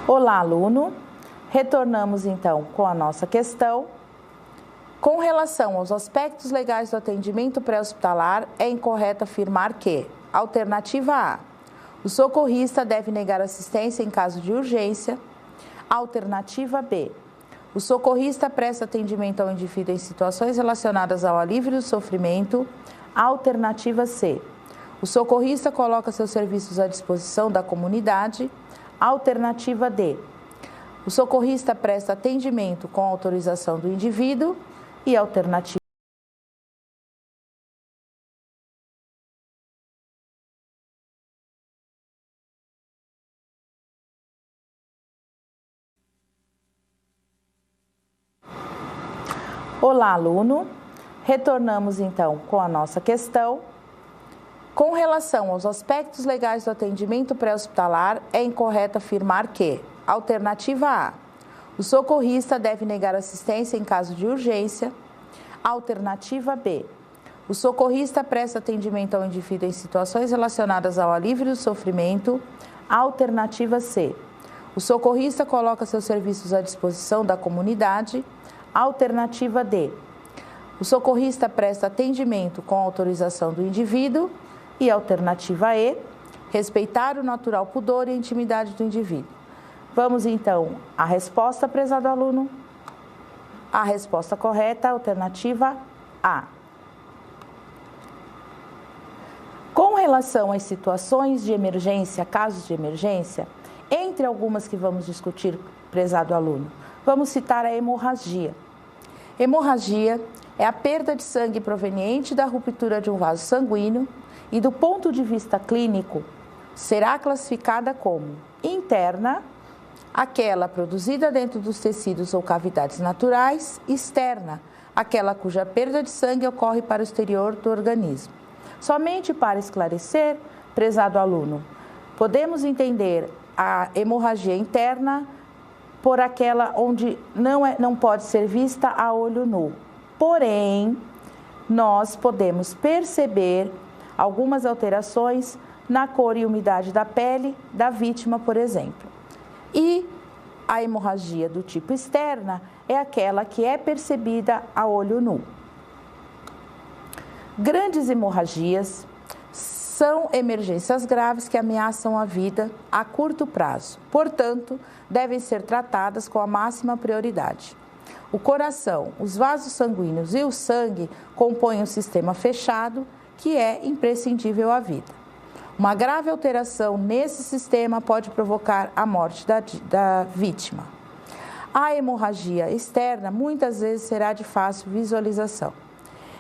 Olá, aluno! Retornamos então com a nossa questão. Com relação aos aspectos legais do atendimento pré-hospitalar, é incorreto afirmar que: alternativa A, o socorrista deve negar assistência em caso de urgência. Alternativa B, o socorrista presta atendimento ao indivíduo em situações relacionadas ao alívio do sofrimento. Alternativa C, o socorrista coloca seus serviços à disposição da comunidade. Alternativa D, o socorrista presta atendimento com autorização do indivíduo. E alternativa Olá, aluno! Retornamos então com a nossa questão. Com relação aos aspectos legais do atendimento pré-hospitalar, é incorreto afirmar que: alternativa A, o socorrista deve negar assistência em caso de urgência. Alternativa B, o socorrista presta atendimento ao indivíduo em situações relacionadas ao alívio do sofrimento. Alternativa C, o socorrista coloca seus serviços à disposição da comunidade. Alternativa D, o socorrista presta atendimento com autorização do indivíduo. E alternativa E, respeitar o natural pudor e a intimidade do indivíduo. Vamos então à resposta, prezado aluno. A resposta correta, alternativa A. Com relação às situações de emergência, casos de emergência, entre algumas que vamos discutir, prezado aluno, vamos citar a hemorragia. Hemorragia é a perda de sangue proveniente da ruptura de um vaso sanguíneo e, do ponto de vista clínico, será classificada como interna, aquela produzida dentro dos tecidos ou cavidades naturais; externa, aquela cuja perda de sangue ocorre para o exterior do organismo. Somente para esclarecer, prezado aluno, podemos entender a hemorragia interna por aquela onde não pode ser vista a olho nu. Porém, nós podemos perceber algumas alterações na cor e umidade da pele da vítima, por exemplo. E a hemorragia do tipo externa é aquela que é percebida a olho nu. Grandes hemorragias são emergências graves que ameaçam a vida a curto prazo. Portanto, devem ser tratadas com a máxima prioridade. O coração, os vasos sanguíneos e o sangue compõem um sistema fechado que é imprescindível à vida. Uma grave alteração nesse sistema pode provocar a morte da vítima. A hemorragia externa muitas vezes será de fácil visualização.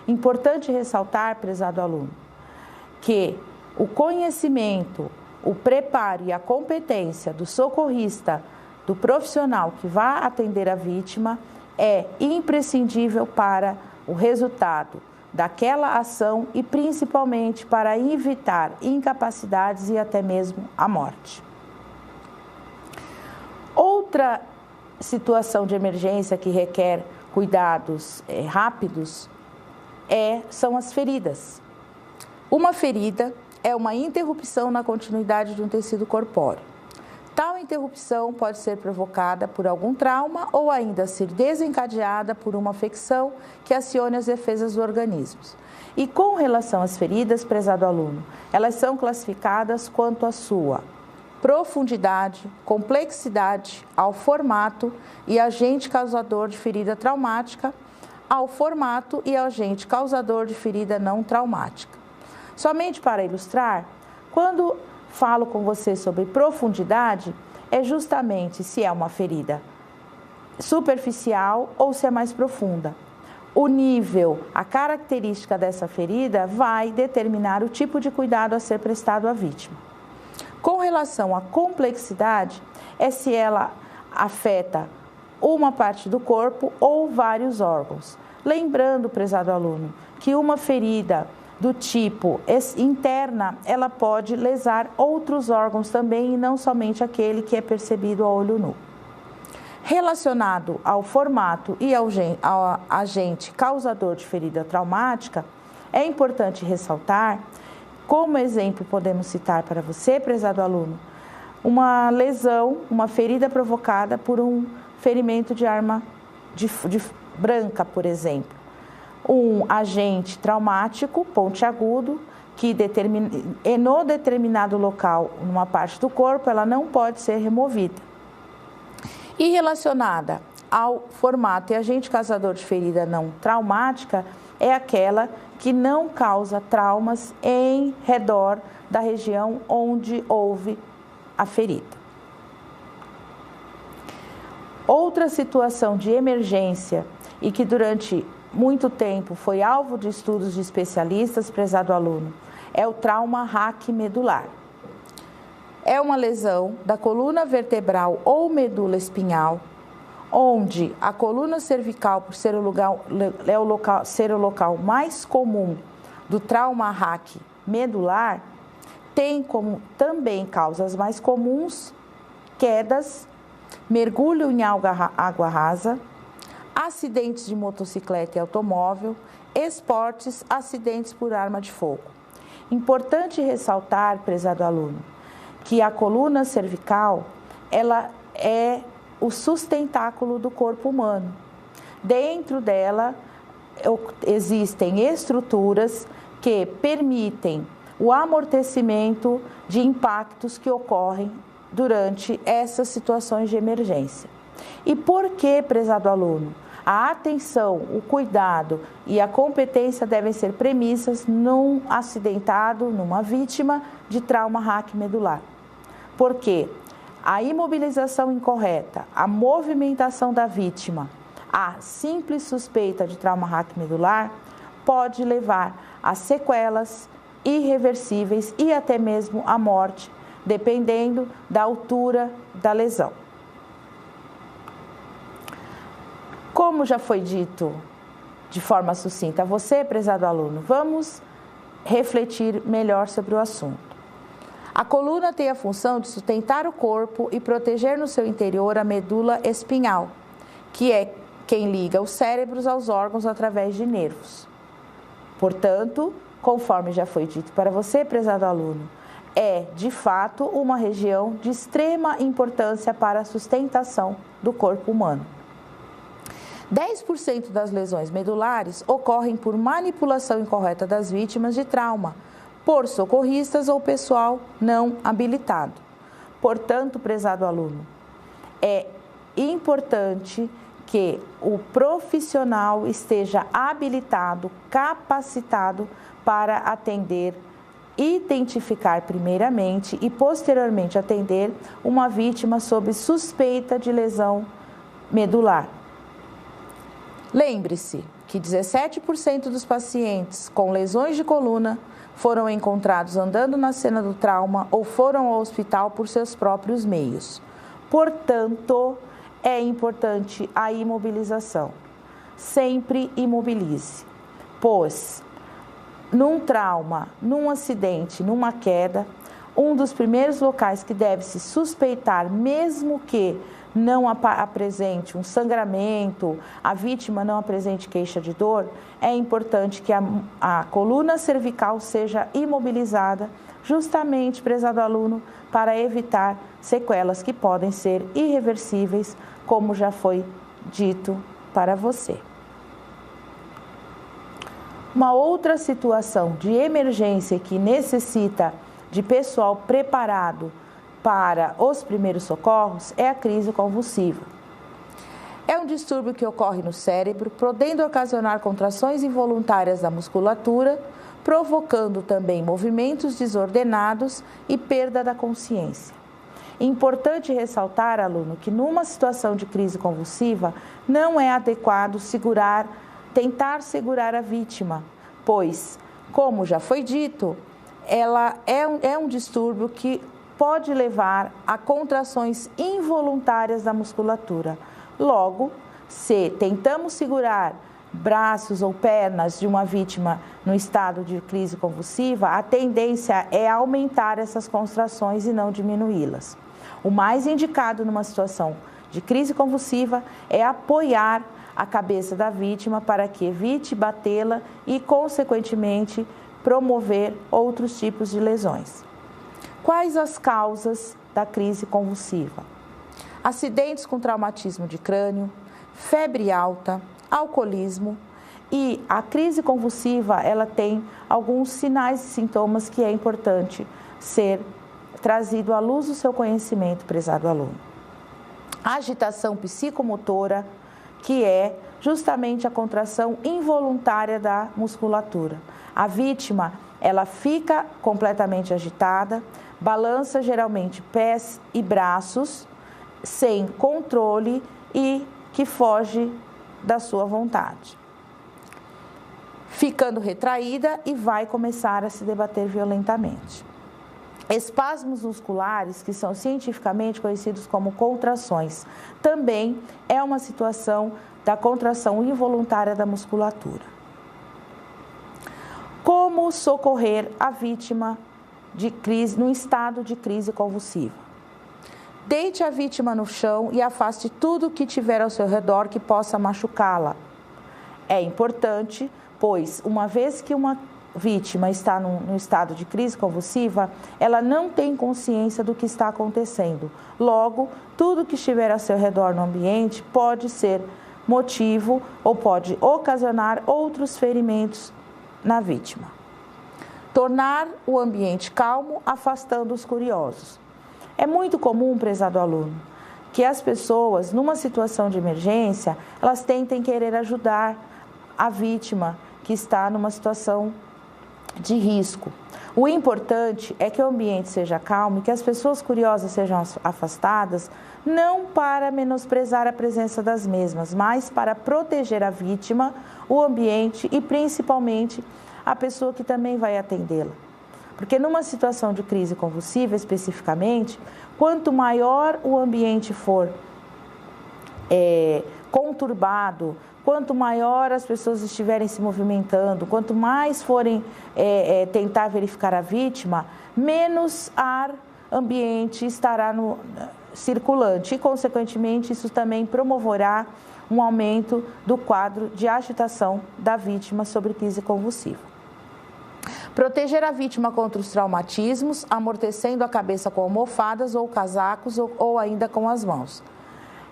Importante ressaltar, prezado aluno, que o conhecimento, o preparo e a competência do socorrista, do profissional que vai atender a vítima, é imprescindível para o resultado daquela ação e principalmente para evitar incapacidades e até mesmo a morte. Outra situação de emergência que requer cuidados rápidos são as feridas. Uma ferida é uma interrupção na continuidade de um tecido corpóreo. Tal interrupção pode ser provocada por algum trauma ou ainda ser desencadeada por uma afecção que acione as defesas do organismo. E com relação às feridas, prezado aluno, elas são classificadas quanto à sua profundidade, complexidade, ao formato e agente causador de ferida traumática, ao formato e agente causador de ferida não traumática. Somente para ilustrar, quando falo com você sobre profundidade, é justamente se é uma ferida superficial ou se é mais profunda. O nível, a característica dessa ferida vai determinar o tipo de cuidado a ser prestado à vítima. Com relação à complexidade, é se ela afeta uma parte do corpo ou vários órgãos. Lembrando, prezado aluno, que uma ferida do tipo interna, ela pode lesar outros órgãos também e não somente aquele que é percebido a olho nu. Relacionado ao formato e ao agente causador de ferida traumática, é importante ressaltar, como exemplo podemos citar para você, prezado aluno, uma lesão, uma ferida provocada por um ferimento de arma de branca, por exemplo. Um agente traumático, pontiagudo, que no determinado local, numa parte do corpo, ela não pode ser removida. E relacionada ao formato e agente causador de ferida não traumática, é aquela que não causa traumas em redor da região onde houve a ferida. Outra situação de emergência e que durante muito tempo foi alvo de estudos de especialistas, prezado aluno, é o trauma raquimedular. É uma lesão da coluna vertebral ou medula espinhal, onde a coluna cervical, por ser o local mais comum do trauma raquimedular, tem como também causas mais comuns quedas, mergulho em água rasa, acidentes de motocicleta e automóvel, esportes, acidentes por arma de fogo. Importante ressaltar, prezado aluno, que a coluna cervical, ela é o sustentáculo do corpo humano. Dentro dela existem estruturas que permitem o amortecimento de impactos que ocorrem durante essas situações de emergência. E por que, prezado aluno? A atenção, o cuidado e a competência devem ser premissas num acidentado, numa vítima de trauma raquimedular. Porque a imobilização incorreta, a movimentação da vítima, a simples suspeita de trauma raquimedular pode levar a sequelas irreversíveis e até mesmo a morte, dependendo da altura da lesão. Como já foi dito de forma sucinta a você, prezado aluno, vamos refletir melhor sobre o assunto. A coluna tem a função de sustentar o corpo e proteger no seu interior a medula espinhal, que é quem liga os cérebros aos órgãos através de nervos. Portanto, conforme já foi dito para você, prezado aluno, é, de fato, uma região de extrema importância para a sustentação do corpo humano. 10% das lesões medulares ocorrem por manipulação incorreta das vítimas de trauma, por socorristas ou pessoal não habilitado. Portanto, prezado aluno, é importante que o profissional esteja habilitado, capacitado para atender, identificar primeiramente e posteriormente atender uma vítima sob suspeita de lesão medular. Lembre-se que 17% dos pacientes com lesões de coluna foram encontrados andando na cena do trauma ou foram ao hospital por seus próprios meios. Portanto, é importante a imobilização. Sempre imobilize, pois num trauma, num acidente, numa queda, um dos primeiros locais que deve se suspeitar, mesmo que não apresente um sangramento, a vítima não apresente queixa de dor, é importante que a coluna cervical seja imobilizada, justamente, prezado aluno, para evitar sequelas que podem ser irreversíveis, como já foi dito para você. Uma outra situação de emergência que necessita de pessoal preparado para os primeiros socorros é a crise convulsiva. É um distúrbio que ocorre no cérebro, podendo ocasionar contrações involuntárias da musculatura, provocando também movimentos desordenados e perda da consciência. Importante ressaltar, aluno, que numa situação de crise convulsiva não é adequado tentar segurar a vítima, pois, como já foi dito, ela é um distúrbio que pode levar a contrações involuntárias da musculatura. Logo, se tentamos segurar braços ou pernas de uma vítima no estado de crise convulsiva, a tendência é aumentar essas contrações e não diminuí-las. O mais indicado numa situação de crise convulsiva é apoiar a cabeça da vítima para que evite batê-la e, consequentemente, promover outros tipos de lesões. Quais as causas da crise convulsiva. Acidentes com traumatismo de crânio, febre alta, alcoolismo, e a crise convulsiva, ela tem alguns sinais e sintomas que é importante ser trazido à luz do seu conhecimento, prezado aluno. Agitação psicomotora, que é justamente a contração involuntária da musculatura. A vítima, ela fica completamente agitada, balança geralmente pés e braços, sem controle e que foge da sua vontade. Ficando retraída e vai começar a se debater violentamente. Espasmos musculares, que são cientificamente conhecidos como contrações, também é uma situação da contração involuntária da musculatura. Como socorrer a vítima de crise, no estado de crise convulsiva? Deite a vítima no chão e afaste tudo que tiver ao seu redor que possa machucá-la. É importante, pois, uma vez que uma vítima está no estado de crise convulsiva, ela não tem consciência do que está acontecendo. Logo, tudo que estiver ao seu redor no ambiente pode ser motivo ou pode ocasionar outros ferimentos na vítima. Tornar o ambiente calmo, afastando os curiosos. É muito comum, prezado aluno, que as pessoas, numa situação de emergência, elas tentem querer ajudar a vítima que está numa situação de risco. O importante é que o ambiente seja calmo e que as pessoas curiosas sejam afastadas, não para menosprezar a presença das mesmas, mas para proteger a vítima, o ambiente e principalmente a pessoa que também vai atendê-la. Porque numa situação de crise convulsiva, especificamente, quanto maior o ambiente for conturbado, quanto maior as pessoas estiverem se movimentando, quanto mais forem tentar verificar a vítima, menos ar ambiente estará circulante e, consequentemente, isso também promoverá um aumento do quadro de agitação da vítima sobre crise convulsiva. Proteger a vítima contra os traumatismos, amortecendo a cabeça com almofadas ou casacos ou ainda com as mãos.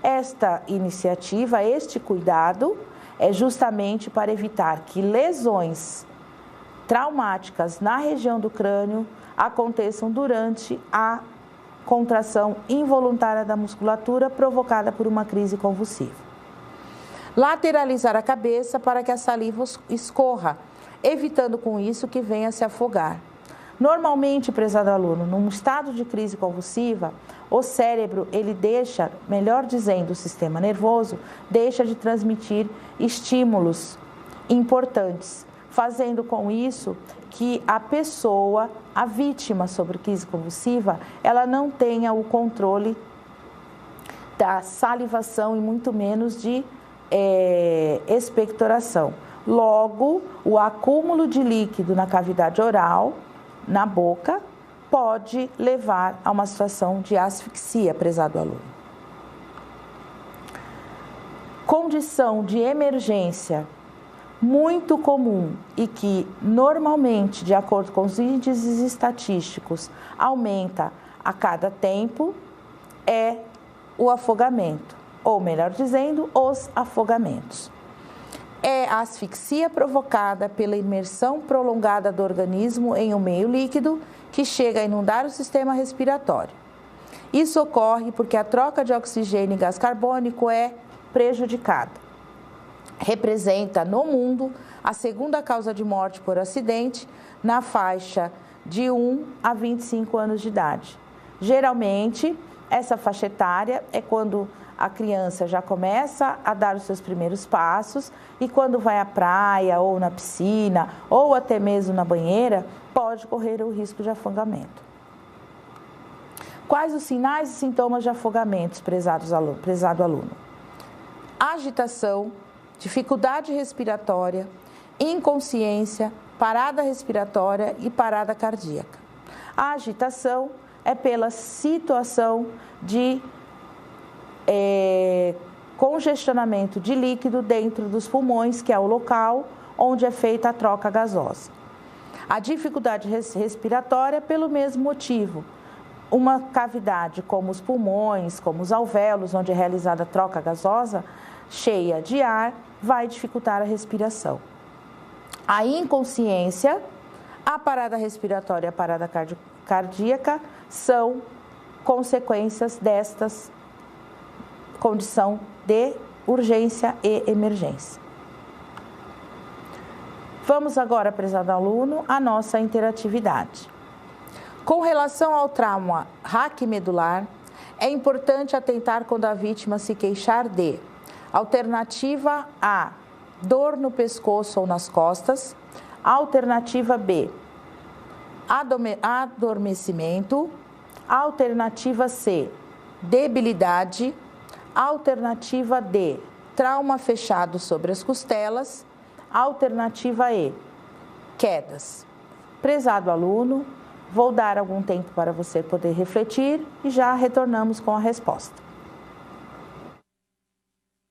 Esta iniciativa, este cuidado, é justamente para evitar que lesões traumáticas na região do crânio aconteçam durante a contração involuntária da musculatura provocada por uma crise convulsiva. Lateralizar a cabeça para que a saliva escorra, evitando com isso que venha a se afogar. Normalmente, prezado aluno, num estado de crise convulsiva, o cérebro, ele deixa, melhor dizendo, o sistema nervoso, deixa de transmitir estímulos importantes, fazendo com isso que a pessoa, a vítima sobre crise convulsiva, ela não tenha o controle da salivação e muito menos de expectoração. Logo, o acúmulo de líquido na cavidade oral, na boca, pode levar a uma situação de asfixia, prezado aluno. Condição de emergência muito comum e que normalmente, de acordo com os índices estatísticos, aumenta a cada tempo, é o afogamento, ou melhor dizendo, os afogamentos. É a asfixia provocada pela imersão prolongada do organismo em um meio líquido que chega a inundar o sistema respiratório. Isso ocorre porque a troca de oxigênio e gás carbônico é prejudicada. Representa no mundo a segunda causa de morte por acidente na faixa de 1 a 25 anos de idade. Geralmente, essa faixa etária é quando a criança já começa a dar os seus primeiros passos e quando vai à praia ou na piscina ou até mesmo na banheira, pode correr o risco de afogamento. Quais os sinais e sintomas de afogamento, prezado aluno? Agitação, dificuldade respiratória, inconsciência, parada respiratória e parada cardíaca. A agitação é pela situação de congestionamento de líquido dentro dos pulmões, que é o local onde é feita a troca gasosa. A dificuldade respiratória pelo mesmo motivo, uma cavidade como os pulmões, como os alvéolos, onde é realizada a troca gasosa, cheia de ar, vai dificultar a respiração. A inconsciência, a parada respiratória e a parada cardíaca são consequências destas condição de urgência e emergência. Vamos agora, prezado aluno, à nossa interatividade. Com relação ao trauma raquimedular, é importante atentar quando a vítima se queixar de alternativa A, dor no pescoço ou nas costas, alternativa B, adormecimento, alternativa C, debilidade, alternativa D, trauma fechado sobre as costelas, alternativa E, quedas. Prezado aluno, vou dar algum tempo para você poder refletir e já retornamos com a resposta.